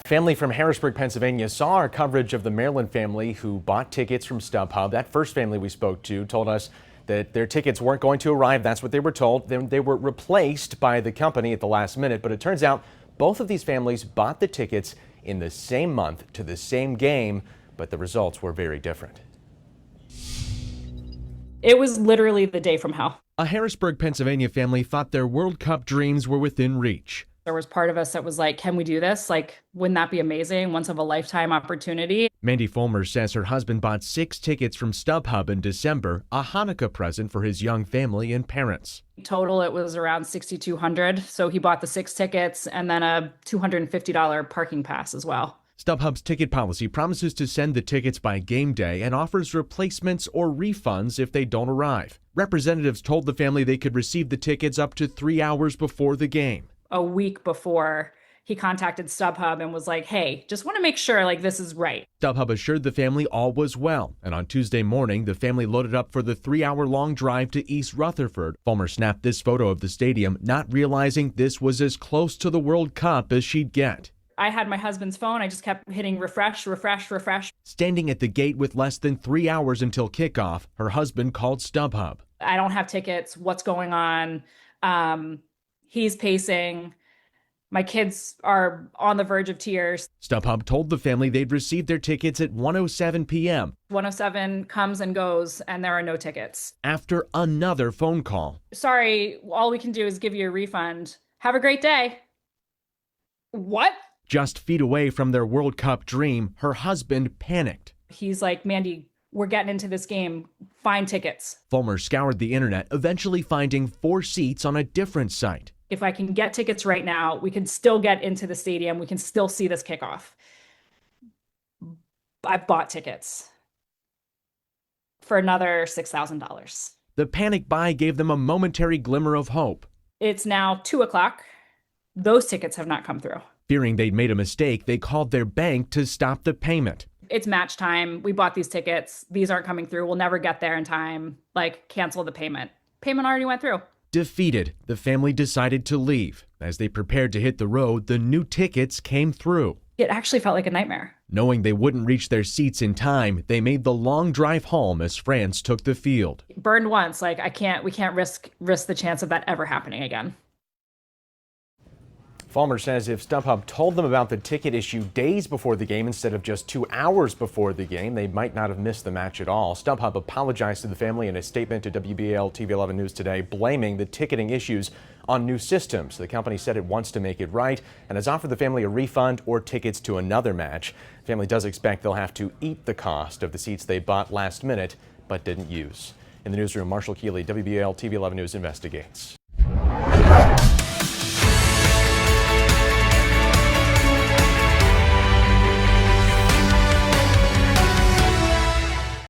Family from Harrisburg, Pennsylvania saw our coverage of the Maryland family who bought tickets from StubHub. That first family we spoke to told us that their tickets weren't going to arrive. That's what they were told. Then they were replaced by the company at the last minute. But it turns out both of these families bought the tickets in the same month to the same game, but the results were very different. It was literally the day from hell. A Harrisburg, Pennsylvania family thought their World Cup dreams were within reach. There was part of us that was like, can we do this? Like, wouldn't that be amazing? Once of a lifetime opportunity. Mandy Fulmer says her husband bought 6 tickets from StubHub in December, a Hanukkah present for his young family and parents. Total, it was around $6,200. So he bought the 6 tickets and then a $250 parking pass as well. StubHub's ticket policy promises to send the tickets by game day and offers replacements or refunds if they don't arrive. Representatives told the family they could receive the tickets up to 3 hours before the game. A week before, he contacted StubHub and was like, hey, just want to make sure like this is right. StubHub assured the family all was well, and on Tuesday morning, the family loaded up for the 3-hour-long drive to East Rutherford. Fulmer snapped this photo of the stadium, not realizing this was as close to the World Cup as she'd get. I had my husband's phone. I just kept hitting refresh, refresh, refresh. Standing at the gate with less than 3 hours until kickoff, her husband called StubHub. I don't have tickets. What's going on? He's pacing. My kids are on the verge of tears. StubHub told the family they'd received their tickets at 1:07 p.m. 107 comes and goes, and there are no tickets. After another phone call. Sorry, all we can do is give you a refund. Have a great day. What? Just feet away from their World Cup dream, her husband panicked. He's like, Mandy, we're getting into this game. Find tickets. Fulmer scoured the internet, eventually finding 4 seats on a different site. If I can get tickets right now, we can still get into the stadium. We can still see this kickoff. I bought tickets for another $6,000. The panic buy gave them a momentary glimmer of hope. It's now 2 o'clock. Those tickets have not come through. Fearing they'd made a mistake, they called their bank to stop the payment. It's match time. We bought these tickets. These aren't coming through. We'll never get there in time. Like, cancel the payment. Payment already went through. Defeated, the family decided to leave. As they prepared to hit the road, the new tickets came through. It actually felt like a nightmare. Knowing they wouldn't reach their seats in time, they made the long drive home as France took the field. Burned once. Like, we can't risk the chance of that ever happening again. Fulmer says if StubHub told them about the ticket issue days before the game instead of just 2 hours before the game, they might not have missed the match at all. StubHub apologized to the family in a statement to WBAL-TV 11 News today, blaming the ticketing issues on new systems. The company said it wants to make it right and has offered the family a refund or tickets to another match. The family does expect they'll have to eat the cost of the seats they bought last minute but didn't use. In the newsroom, Marshall Keeley, WBAL-TV 11 News investigates.